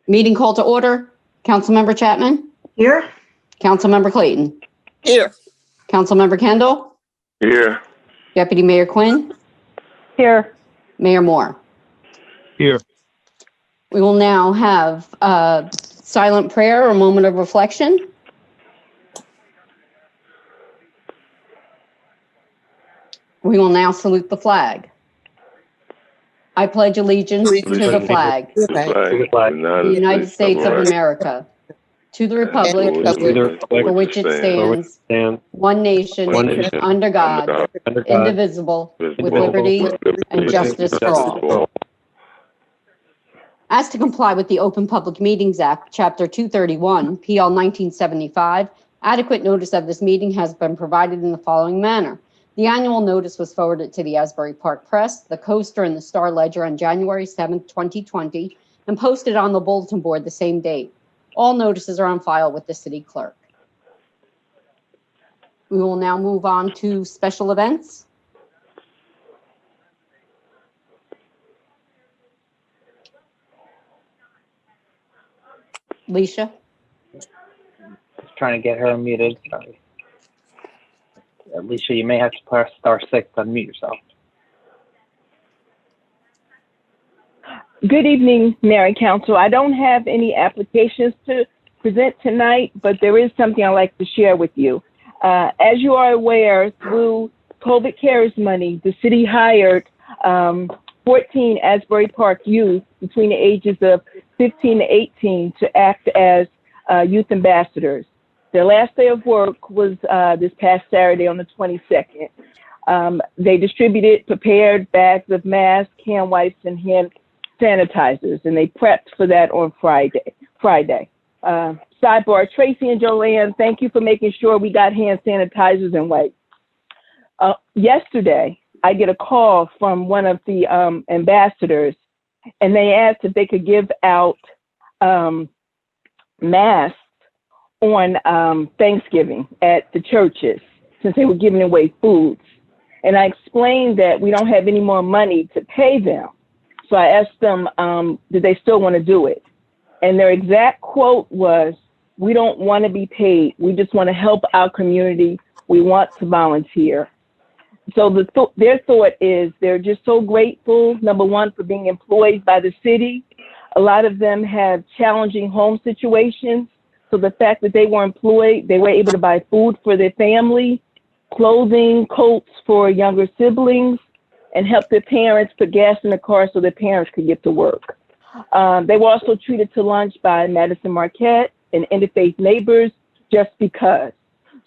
Meeting call to order. Councilmember Chapman? Here. Councilmember Clayton? Here. Councilmember Kendall? Here. Deputy Mayor Quinn? Here. Mayor Moore? Here. We will now have a silent prayer or a moment of reflection. We will now salute the flag. I pledge allegiance to the flag of the United States of America, to the republic for which it stands, one nation, under God, indivisible, with liberty and justice for all. As to comply with the Open Public Meetings Act, Chapter 231, PL 1975, adequate notice of this meeting has been provided in the following manner. The annual notice was forwarded to the Asbury Park Press, the Coaster, and the Star Ledger on January 7, 2020, and posted on the bulletin board the same date. All notices are on file with the city clerk. We will now move on to special events. Leisha? Just trying to get her unmuted. Sorry. Alicia, you may have to press *6 to unmute yourself. Good evening, Mayor and Council. I don't have any applications to present tonight, but there is something I'd like to share with you. As you are aware, through COVID CARES money, the city hired 14 Asbury Park youth between the ages of 15 to 18 to act as youth ambassadors. Their last day of work was this past Saturday on the 22nd. They distributed prepared bags of masks, hand wipes, and hand sanitizers, and they prepped for that on Friday. Sidebar, Tracy and Joanne, thank you for making sure we got hand sanitizers and wipes. Yesterday, I get a call from one of the ambassadors, and they asked if they could give out masks on Thanksgiving at the churches, since they were giving away foods. And I explained that we don't have any more money to pay them. So I asked them, did they still want to do it? And their exact quote was, "We don't want to be paid. We just want to help our community. We want to volunteer." So their thought is they're just so grateful, number one, for being employed by the city. A lot of them have challenging home situations. So the fact that they were employed, they were able to buy food for their family, clothing, coats for younger siblings, and help their parents put gas in the car so their parents could get to work. They were also treated to lunch by Madison Marquette and Interfaith Neighbors just because.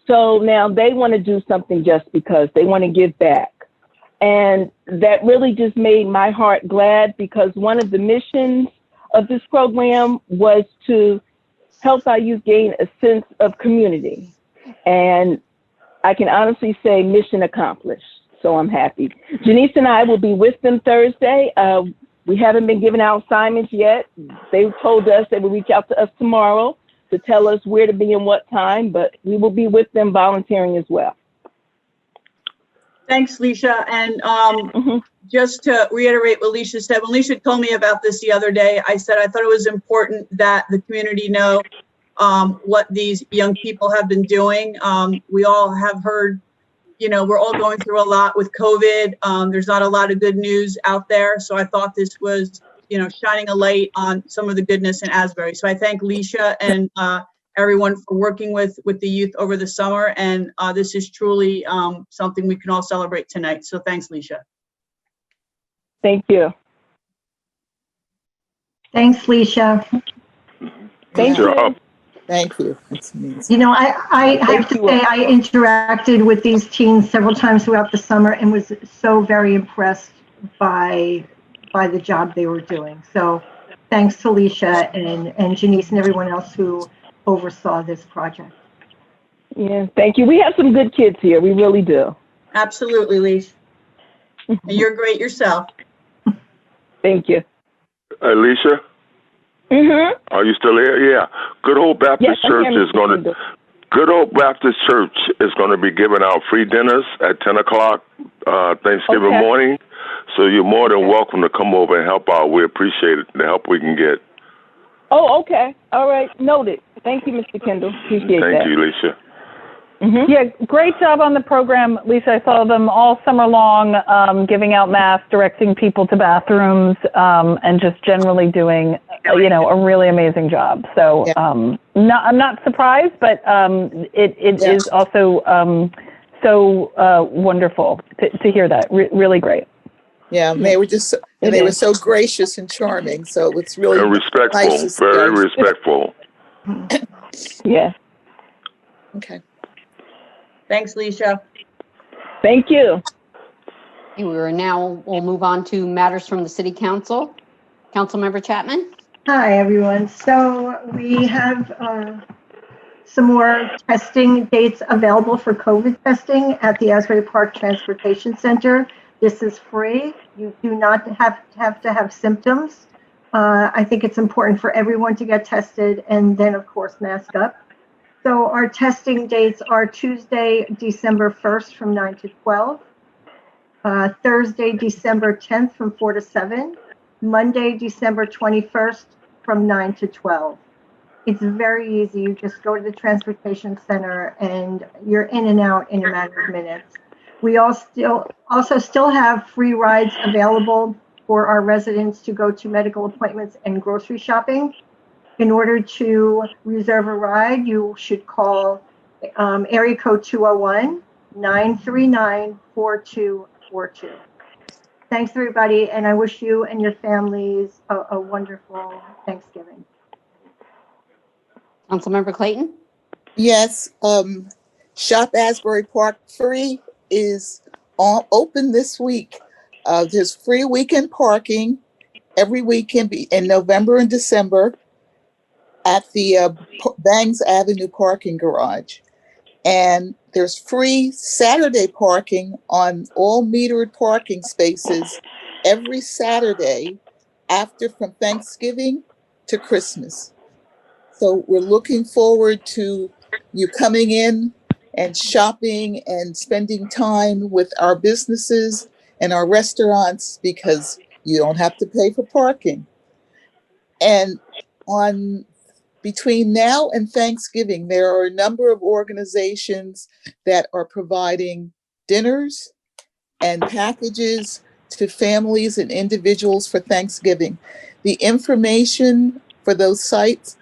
So now they want to do something just because. They want to give back. And that really just made my heart glad, because one of the missions of this program was to help our youth gain a sense of community. And I can honestly say mission accomplished. So I'm happy. Janice and I will be with them Thursday. We haven't been giving out assignments yet. They told us they will reach out to us tomorrow to tell us where to be and what time, but we will be with them volunteering as well. Thanks, Leisha. And just to reiterate what Leisha said, when Leisha told me about this the other day, I said I thought it was important that the community know what these young people have been doing. We all have heard, we're all going through a lot with COVID. There's not a lot of good news out there. So I thought this was, shining a light on some of the goodness in Asbury. So I thank Leisha and everyone for working with the youth over the summer. And this is truly something we can all celebrate tonight. So thanks, Leisha. Thank you. Thanks, Leisha. Thank you. Thank you. That's amazing. I have to say I interacted with these teens several times throughout the summer and was so very impressed by the job they were doing. So thanks to Leisha and Janice and everyone else who oversaw this project. Yeah, thank you. We have some good kids here. We really do. Absolutely, Leisha. You're great yourself. Thank you. Alicia? Are you still here? Yeah. Good Hope Baptist Church is going to. Good Hope Baptist Church is going to be giving out free dinners at 10 o'clock Thanksgiving morning. So you're more than welcome to come over and help out. We appreciate it, the help we can get. Oh, okay. All right. Noted. Thank you, Mr. Kendall. Appreciate that. Thank you, Alicia. Mm-hmm. Yeah, great job on the program, Lisa. I saw them all summer long, giving out masks, directing people to bathrooms, and just generally doing, a really amazing job. So Yeah. I'm not surprised, but it Yeah. is also so wonderful to hear that. Really great. Yeah, and they were just, and they were so gracious and charming. So it's really And respectful, nice to see. very respectful. Yeah. Okay. Thanks, Leisha. Thank you. We'll move on to matters from the City Council. Councilmember Chapman? Hi, everyone. So we have some more testing dates available for COVID testing at the Asbury Park Transportation Center. This is free. You do not have to have symptoms. I think it's important for everyone to get tested and then, of course, mask up. So our testing dates are Tuesday, December 1st from 9 to 12, Thursday, December 10th from 4 to 7, Monday, December 21st from 9 to 12. It's very easy. You just go to the transportation center and you're in and out in a matter of minutes. We also still have free rides available for our residents to go to medical appointments and grocery shopping. In order to reserve a ride, you should call area code 201-939-4242. Thanks, everybody, and I wish you and your families a wonderful Thanksgiving. Councilmember Clayton? Yes, Shop Asbury Park Free is open this week. There's free weekend parking every weekend in November and December at the Bangs Avenue parking garage. And there's free Saturday parking on all metered parking spaces every Saturday from Thanksgiving to Christmas. So we're looking forward to you coming in and shopping and spending time with our businesses and our restaurants because you don't have to pay for parking. And between now and Thanksgiving, there are a number of organizations that are providing dinners and packages to families and individuals for Thanksgiving. The information for those sites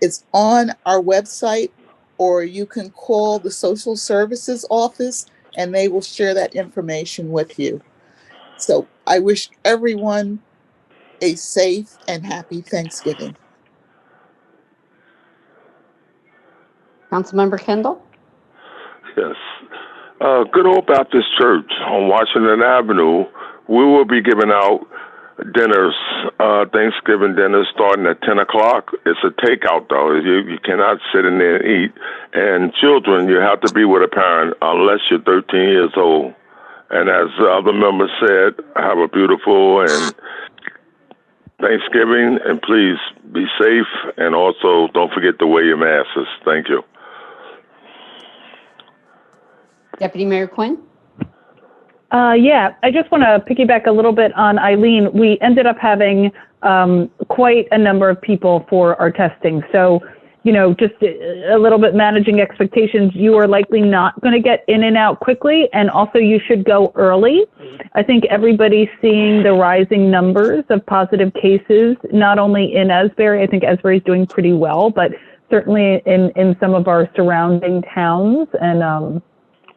is on our website, or you can call the social services office and they will share that information with you. So I wish everyone a safe and happy Thanksgiving. Councilmember Kendall? Yes. Good Old Baptist Church on Washington Avenue, we will be giving out dinners, Thanksgiving dinners starting at 10 o'clock. It's a takeout, though. You cannot sit in there and eat. And children, you have to be with a parent unless you're 13 years old. And as the other members said, have a beautiful and Thanksgiving, and please be safe, and also don't forget to wear your masks. Thank you. Deputy Mayor Quinn? Yeah, I just want to piggyback a little bit on Eileen. We ended up having quite a number of people for our testing. So, just a little bit managing expectations. You are likely not going to get in and out quickly. And also you should go early. I think everybody's seeing the rising numbers of positive cases, not only in Asbury. I think Asbury is doing pretty well, but certainly in some of our surrounding towns,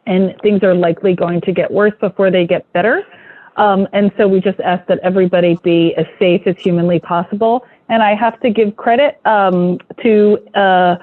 and things are likely going to get worse before they get better. And so we just ask that everybody be as safe as humanly possible. And I have to give credit to an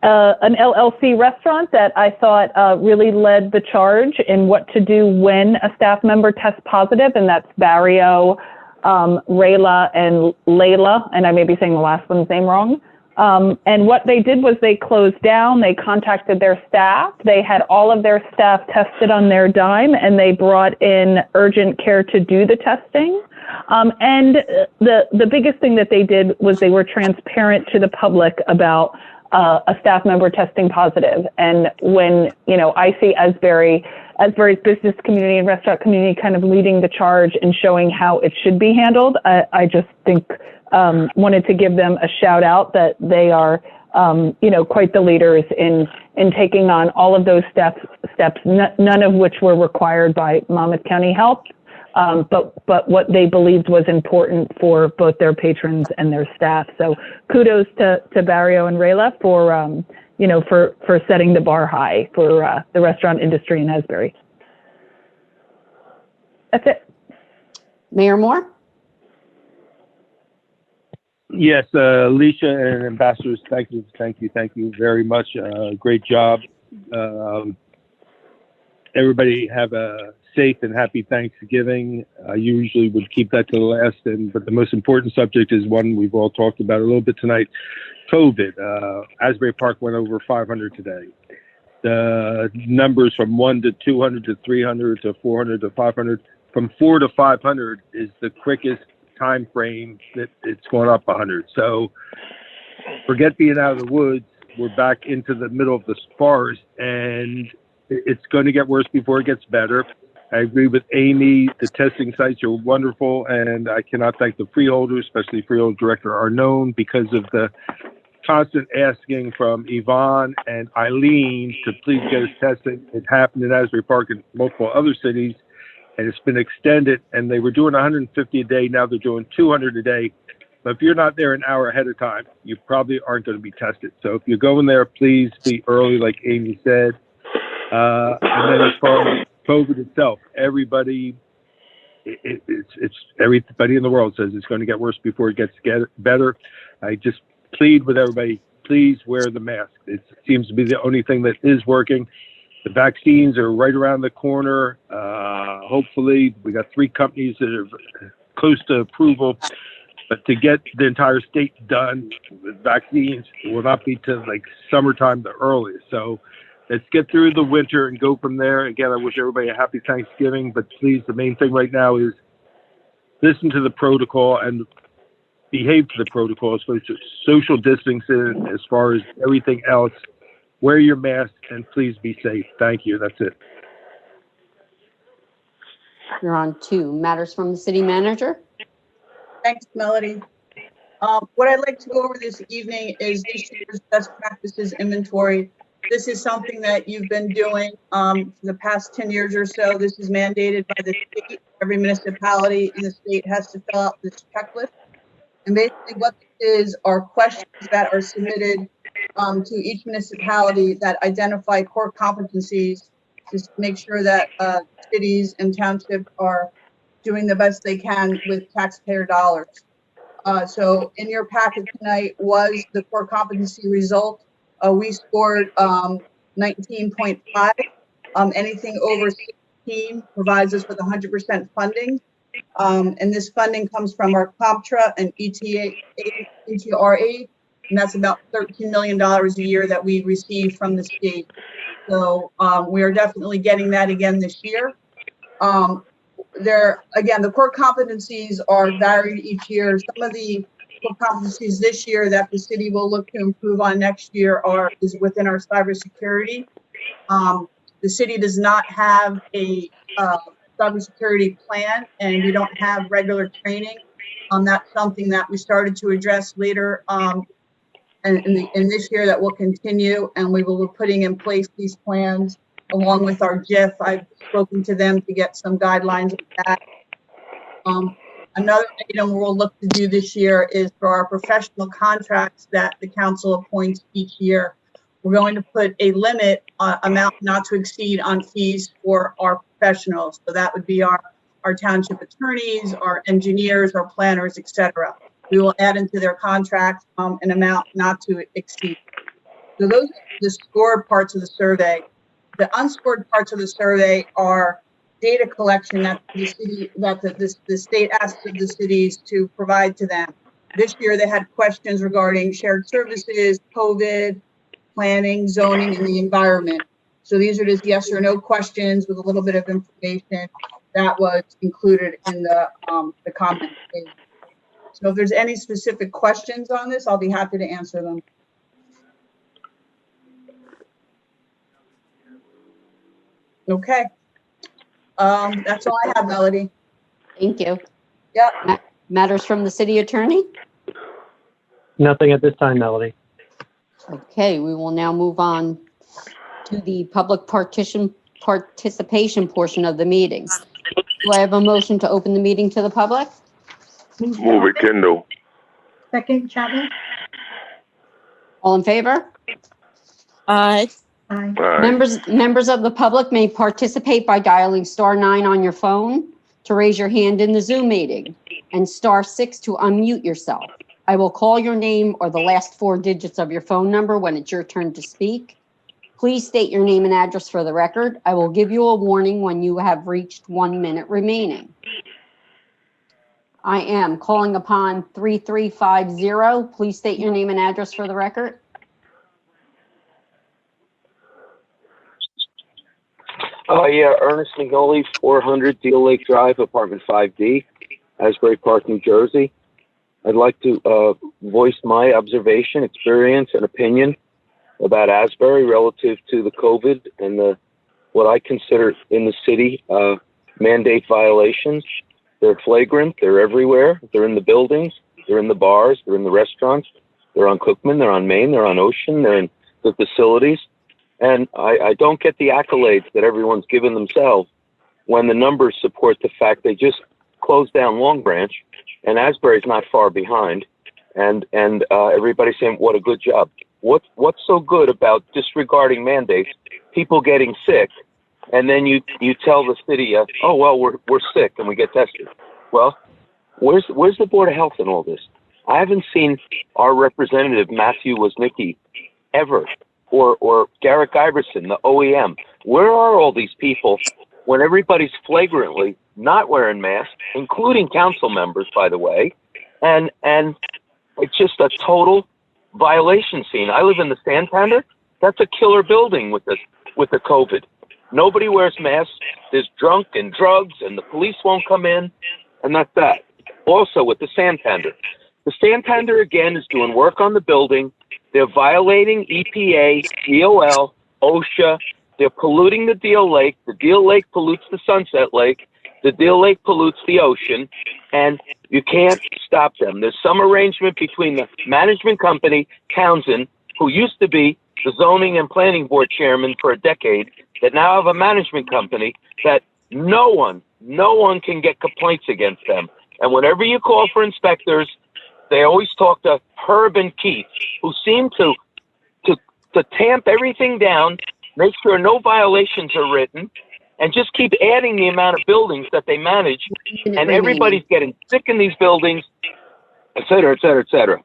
LLC restaurant that I thought really led the charge in what to do when a staff member tests positive, and that's Barrio, Rayla, and Layla, and I may be saying the last one's name wrong. And what they did was they closed down, they contacted their staff, they had all of their staff tested on their dime, and they brought in urgent care to do the testing. And the biggest thing that they did was they were transparent to the public about a staff member testing positive. And when, I see Asbury Asbury's business community and restaurant community kind of leading the charge and showing how it should be handled. I just think wanted to give them a shout out that they are, quite the leaders in taking on all of those steps, none of which were required by Monmouth County Health, but what they believed was important for both their patrons and their staff. So kudos to Barrio and Rayla for setting the bar high for the restaurant industry in Asbury. That's it. Mayor Moore? Yes, Alicia and ambassadors, thank you very much. Great job. Everybody have a safe and happy Thanksgiving. I usually would keep that to the last, but the most important subject is one we've all talked about a little bit tonight, COVID. Asbury Park went over 500 today. The numbers from 1 to 200 to 300 to 400 to 500, from 4 to 500 is the quickest time frame that it's going up 100. So forget being out of the woods. We're back into the middle of the forest, and it's going to get worse before it gets better. I agree with Amy. The testing sites are wonderful, and I cannot thank the freeholders, especially Freehold Director Arnone, because of the constant asking from Yvonne and Eileen to please get us testing. It happened in Asbury Park and multiple other cities, and it's been extended, and they were doing 150 a day. Now they're doing 200 a day. But if you're not there an hour ahead of time, you probably aren't going to be tested. So if you go in there, please be early, like Amy said. And then as far as COVID itself, everybody in the world says it's going to get worse before it gets better. I just plead with everybody, please wear the mask. It seems to be the only thing that is working. The vaccines are right around the corner. Hopefully, we got 3 companies that are close to approval. But to get the entire state done with vaccines will not be till like summertime the earliest. So let's get through the winter and go from there. Again, I wish everybody a happy Thanksgiving. But please, the main thing right now is listen to the protocol and behave to the protocol as far as social distancing, as far as everything else. Wear your mask and please be safe. Thank you. That's it. You're on 2. Matters from the city manager. Thanks, Melody. What I'd like to go over this evening is this year's best practices inventory. This is something that you've been doing for the past 10 years or so. This is mandated by the state. Every municipality in the state has to fill out this checklist. And basically what this is are questions that are submitted to each municipality that identify core competencies to make sure that cities and townships are doing the best they can with taxpayer dollars. So in your packet tonight was the core competency result. We scored 19.5. Anything over 16 provides us with 100% funding. And this funding comes from our CompTRA and ETRA, and that's about $13 million a year that we receive from the state. So we are definitely getting that again this year. Again, the core competencies are varied each year. Some of the core competencies this year that the city will look to improve on next year is within our cybersecurity. The city does not have a cybersecurity plan, and we don't have regular training. That's something that we started to address later in this year that will continue, and we will be putting in place these plans along with our GIF. I've spoken to them to get some guidelines of that. Another item we'll look to do this year is for our professional contracts that the council appoints each year. We're going to put a limit amount not to exceed on fees for our professionals. So that would be our township attorneys, our engineers, our planners, etc. We will add into their contracts an amount not to exceed. So those are the scored parts of the survey. The unscored parts of the survey are data collection that the city, the state asks of the cities to provide to them. This year they had questions regarding shared services, COVID, planning, zoning, and the environment. So these are just yes or no questions with a little bit of information that was included in the comment page. So if there's any specific questions on this, I'll be happy to answer them. Okay. That's all I have, Melody. Thank you. Yeah. Matters from the city attorney? Nothing at this time, Melody. Okay, we will now move on to the public participation portion of the meeting. Do I have a motion to open the meeting to the public? Move it, Kendall. Second, Chapman? All in favor? Aye. Aye. Aye. Members of the public may participate by dialing *9 on your phone to raise your hand in the Zoom meeting and *6 to unmute yourself. I will call your name or the last 4 digits of your phone number when it's your turn to speak. Please state your name and address for the record. I will give you a warning when you have reached 1 minute remaining. I am calling upon 3350. Please state your name and address for the record. Yeah, Ernest Migoli, 400 Deal Lake Drive, apartment 5D, Asbury Park, New Jersey. I'd like to voice my observation, experience, and opinion about Asbury relative to the COVID and what I consider in the city mandate violations. They're flagrant. They're everywhere. They're in the buildings. They're in the bars. They're in the restaurants. They're on Cookman. They're on Main. They're on Ocean. They're in the facilities. And I don't get the accolades that everyone's given themselves when the numbers support the fact they just closed down Long Branch, and Asbury's not far behind. And everybody's saying, what a good job. What's so good about disregarding mandates, people getting sick, and then you tell the city, oh, well, we're sick and we get tested. Well, where's the Board of Health in all this? I haven't seen our representative, Matthew Woznicki, ever, or Garrett Iverson, the OEM. Where are all these people when everybody's flagrantly not wearing masks, including council members, by the way, and it's just a total violation scene. I live in the Santander. That's a killer building with the COVID. Nobody wears masks. There's drunk and drugs, and the police won't come in, and that's that. Also, with the Santander again is doing work on the building. They're violating EPA, DOL, OSHA. They're polluting the Deal Lake. The Deal Lake pollutes the Sunset Lake. The Deal Lake pollutes the ocean, and you can't stop them. There's some arrangement between the management company, Townsend, who used to be the zoning and planning board chairman for a decade, that now have a management company that no one can get complaints against them. And whenever you call for inspectors, they always talk to Herb and Keith, who seem to tamp everything down, make sure no violations are written, and just keep adding the amount of buildings that they manage. And everybody's getting sick in these buildings, et cetera, et cetera, et cetera.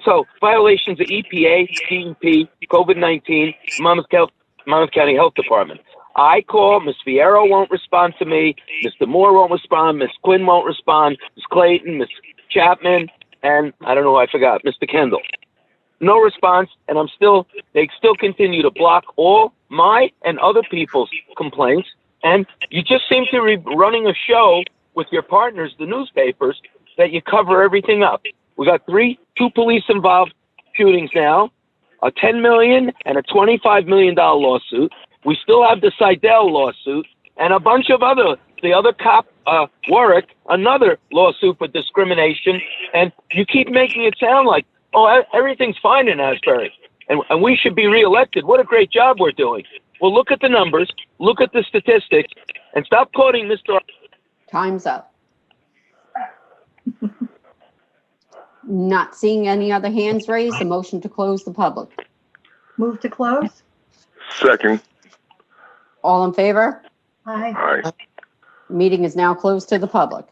So violations of EPA, DEP, COVID-19, Monmouth County Health Department. I call, Ms. Fierro won't respond to me, Mr. Moore won't respond, Ms. Quinn won't respond, Ms. Clayton, Ms. Chapman, and I don't know who I forgot, Mr. Kendall. No response, and they still continue to block all my and other people's complaints, and you just seem to be running a show with your partners, the newspapers, that you cover everything up. We got two police-involved shootings now, a $10 million and a $25 million lawsuit. We still have the Seidel lawsuit and a bunch of the other cop, Warwick, another lawsuit for discrimination. And you keep making it sound like, oh, everything's fine in Asbury and we should be reelected. What a great job we're doing. Well, look at the numbers, look at the statistics, and stop quoting Mr. Time's up. Not seeing any other hands raised, a motion to close the public. Move to close? Second. All in favor? Aye. Aye. Meeting is now closed to the public.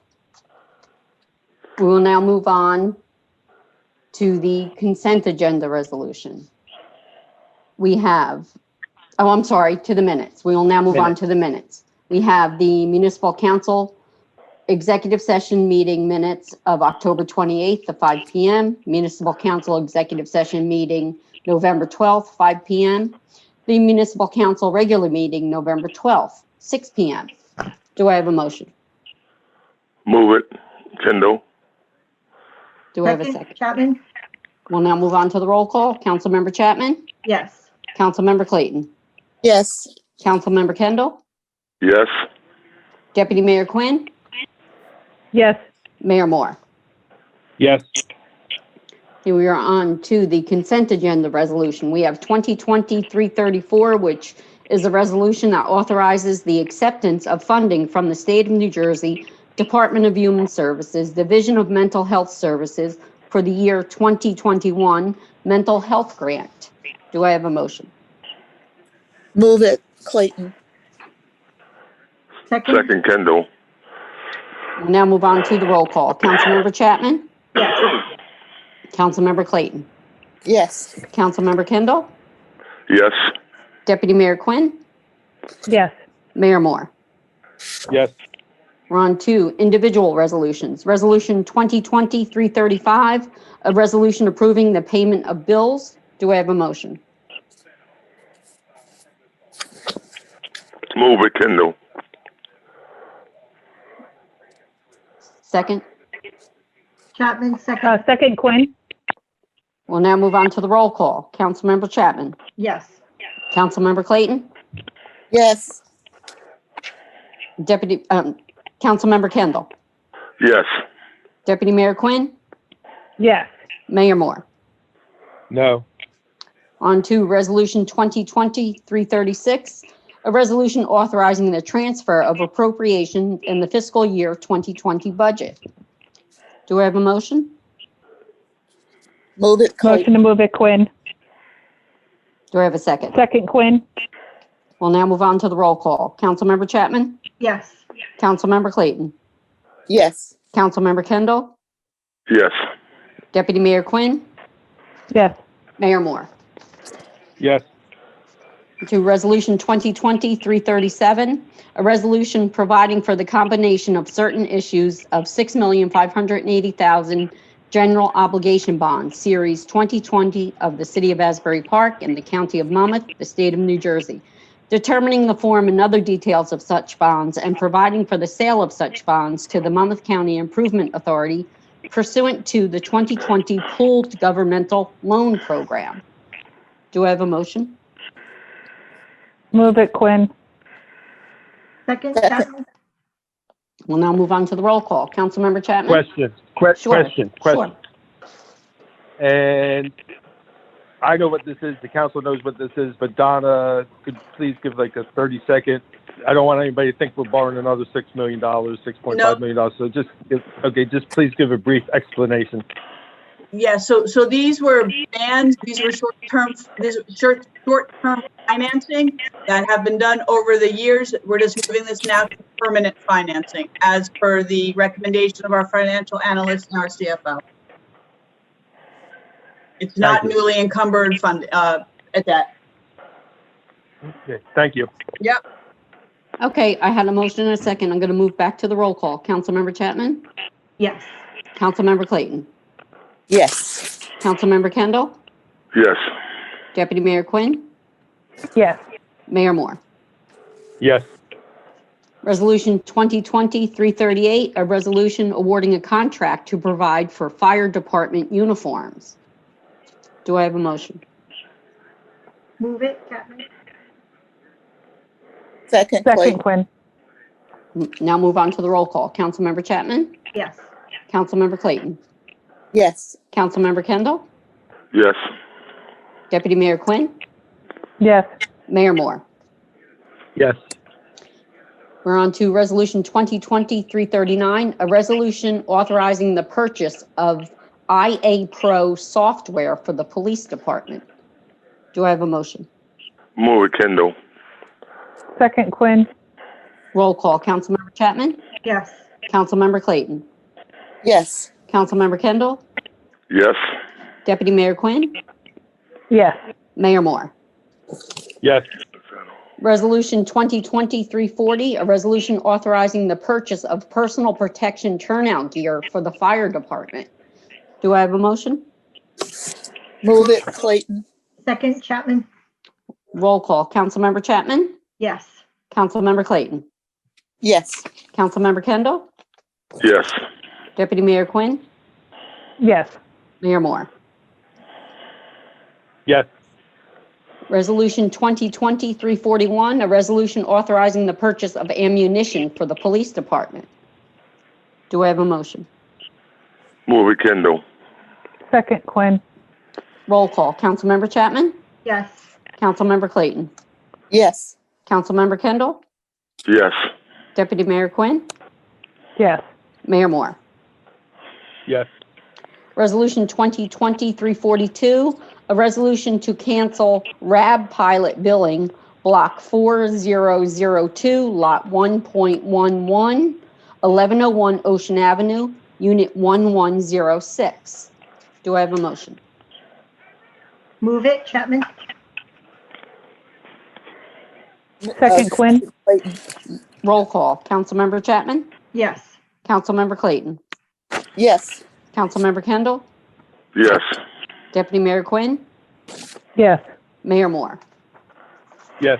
We will now move on to the consent agenda resolution. We have, to the minutes. We will now move on to the minutes. We have the municipal council executive session meeting minutes of October 28th at 5 p.m. Municipal council executive session meeting November 12th, 5 p.m. The municipal council regular meeting November 12th, 6 p.m. Do I have a motion? Move it, Kendall. Do I have a second? Chapman? We'll now move on to the roll call. Councilmember Chapman? Yes. Councilmember Clayton? Yes. Councilmember Kendall? Yes. Deputy Mayor Quinn, Yes. Mayor Moore. Yes. Here we are on to the consent agenda resolution. We have 2020-334, which is a resolution that authorizes the acceptance of funding from the State of New Jersey Department of Human Services, Division of Mental Health Services for the year 2021 Mental Health Grant. Do I have a motion? Move it, Clayton. Second, Kendall. We'll now move on to the roll call. Councilmember Chapman? Yes. Councilmember Clayton? Yes. Councilmember Kendall? Yes. Deputy Mayor Quinn? Yes. Mayor Moore? Yes. We're on to individual resolutions. Resolution 2020-335, a resolution approving the payment of bills. Do I have a motion? Move it, Kendall. Second. Chapman, second. Second, Quinn. We'll now move on to the roll call. Councilmember Chapman? Yes. Councilmember Clayton? Yes. Councilmember Kendall? Yes. Deputy Mayor Quinn? Yes. Mayor Moore? No. On to Resolution 2020-336, a resolution authorizing the transfer of appropriation in the fiscal year 2020 budget. Do I have a motion? Move it, Motion Clayton. to move it, Quinn. Do I have a second? Second, Quinn. We'll now move on to the roll call. Councilmember Chapman? Yes. Councilmember Clayton? Yes. Councilmember Kendall? Yes. Deputy Mayor Quinn? Yes. Mayor Moore? Yes. To Resolution 2020-337, a resolution providing for the combination of certain issues of $6,580,000 general obligation bonds, Series 2020 of the City of Asbury Park and the County of Monmouth, the State of New Jersey, determining the form and other details of such bonds and providing for the sale of such bonds to the Monmouth County Improvement Authority pursuant to the 2020 Pooled Governmental Loan Program. Do I have a motion? Move it, Quinn. Second, Second. Chapman. We'll now move on to the roll call. Councilmember Chapman? Question. Sure. Question. Sure. And I know what this is. The council knows what this is. But Donna, could please give like a 30-second. I don't want anybody to think we're borrowing another $6 million, $6.5 million. So just please give a brief explanation. Yeah, so these were bans, these were short-term financing that have been done over the years. We're just moving this now to permanent financing as per the recommendation of our financial analyst and our CFO. It's not Thank you. newly encumbered fund at that. Okay, thank you. Yep. Okay, I had a motion and a second. I'm going to move back to the roll call. Councilmember Chapman? Yes. Councilmember Clayton? Yes. Councilmember Kendall? Yes. Deputy Mayor Quinn? Yes. Mayor Moore? Yes. Resolution 2020-338, a resolution awarding a contract to provide for fire department uniforms. Do I have a motion? Move it, Chapman. Second, Second, Clayton. Quinn. Now move on to the roll call. Councilmember Chapman? Yes. Councilmember Clayton? Yes. Councilmember Kendall? Yes. Deputy Mayor Quinn? Yes. Mayor Moore? Yes. We're on to Resolution 2020-339, a resolution authorizing the purchase of IA Pro software for the police department. Do I have a motion? Move it, Kendall. Second, Quinn. Roll call. Councilmember Chapman? Yes. Councilmember Clayton? Yes. Councilmember Kendall? Yes. Deputy Mayor Quinn? Yes. Mayor Moore? Yes. Resolution 2020-340, a resolution authorizing the purchase of personal protection turnout gear for the fire department. Do I have a motion? Move it, Clayton. Second, Chapman. Roll call. Councilmember Chapman? Yes. Councilmember Clayton? Yes. Councilmember Kendall? Yes. Deputy Mayor Quinn? Yes. Mayor Moore? Yes. Resolution 2020-341, a resolution authorizing the purchase of ammunition for the police department. Do I have a motion? Move it, Kendall. Second, Quinn. Roll call. Councilmember Chapman? Yes. Councilmember Clayton? Yes. Councilmember Kendall? Yes. Deputy Mayor Quinn? Yes. Mayor Moore? Yes. Resolution 2020-342, a resolution to cancel RAB pilot billing, Block 4002, Lot 1.11, 1101 Ocean Avenue, Unit 1106. Do I have a motion? Move it, Chapman? Second, Quinn. Clayton. Roll call. Councilmember Chapman? Yes. Councilmember Clayton? Yes. Councilmember Kendall? Yes. Deputy Mayor Quinn? Yes. Mayor Moore? Yes.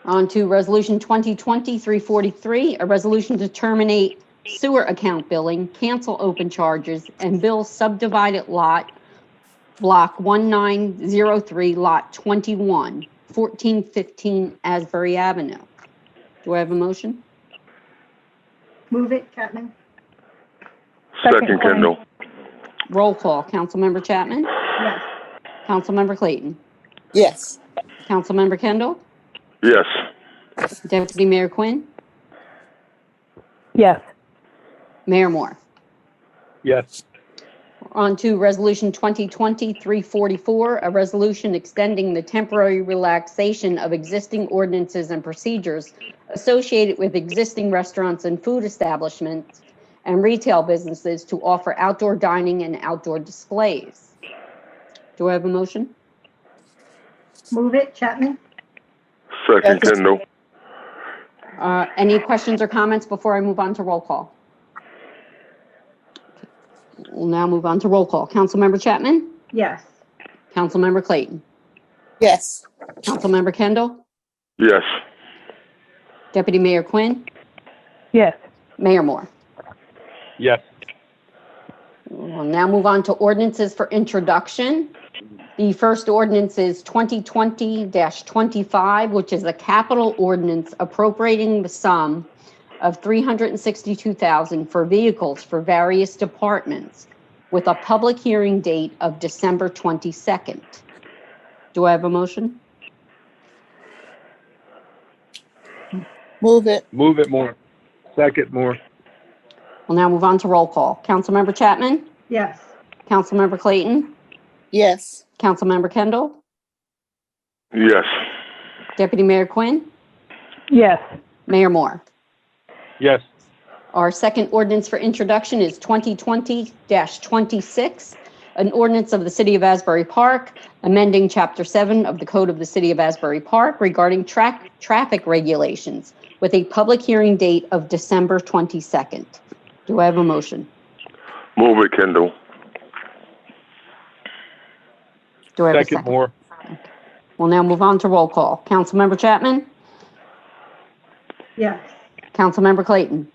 On to Resolution 2020-343, a resolution to terminate sewer account billing, cancel open charges, and bill subdivided lot, Block 1903, Lot 21, 1415 Asbury Avenue. Do I have a motion? Move it, Chapman? Second, Kendall. Roll call. Councilmember Chapman? Yes. Councilmember Clayton? Yes. Councilmember Kendall? Yes. Deputy Mayor Quinn? Yes. Mayor Moore? Yes. On to Resolution 2020-344, a resolution extending the temporary relaxation of existing ordinances and procedures associated with existing restaurants and food establishments and retail businesses to offer outdoor dining and outdoor displays. Do I have a motion? Move it, Chapman? Second, Yes. Kendall. Any questions or comments before I move on to roll call? We'll now move on to roll call. Councilmember Chapman? Yes. Councilmember Clayton? Yes. Councilmember Kendall? Yes. Deputy Mayor Quinn? Yes. Mayor Moore? Yes. We'll now move on to ordinances for introduction. The first ordinance is 2020-25, which is a capital ordinance appropriating the sum of $362,000 for vehicles for various departments with a public hearing date of December 22nd. Do I have a motion? Move it. Move it more. Second more. We'll now move on to roll call. Councilmember Chapman? Yes. Councilmember Clayton? Yes. Councilmember Kendall? Yes. Deputy Mayor Quinn? Yes. Mayor Moore? Yes. Our second ordinance for introduction is 2020-26, an ordinance of the City of Asbury Park, amending Chapter 7 of the Code of the City of Asbury Park regarding traffic regulations with a public hearing date of December 22nd. Do I have a motion? Move it, Kendall. Do I have a Second second? more. We'll now move on to roll call. Councilmember Chapman? Yes. Councilmember Clayton?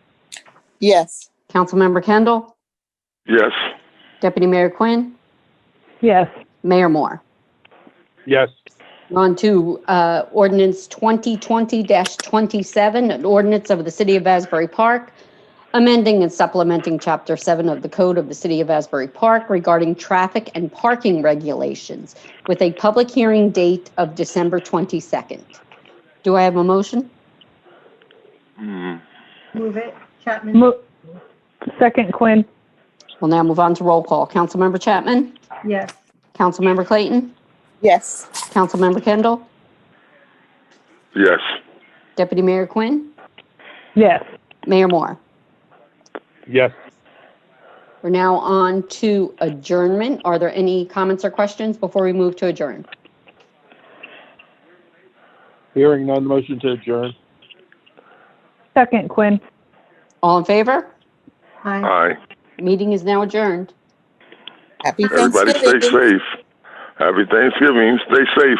Yes. Councilmember Kendall? Yes. Deputy Mayor Quinn? Yes. Mayor Moore? Yes. On to ordinance 2020-27, an ordinance of the City of Asbury Park, amending and supplementing Chapter 7 of the Code of the City of Asbury Park regarding traffic and parking regulations with a public hearing date of December 22nd. Do I have a motion? Move it, Chapman? Second, Quinn. We'll now move on to roll call. Councilmember Chapman? Yes. Councilmember Clayton? Yes. Councilmember Kendall? Yes. Deputy Mayor Quinn? Yes. Mayor Moore? Yes. We're now on to adjournment. Are there any comments or questions before we move to adjourn? Hearing none, motion to adjourn. Second, Quinn. All in favor? Aye. Aye. Meeting is now adjourned. Happy Everybody Thanksgiving. stay safe. Happy Thanksgiving. Stay safe.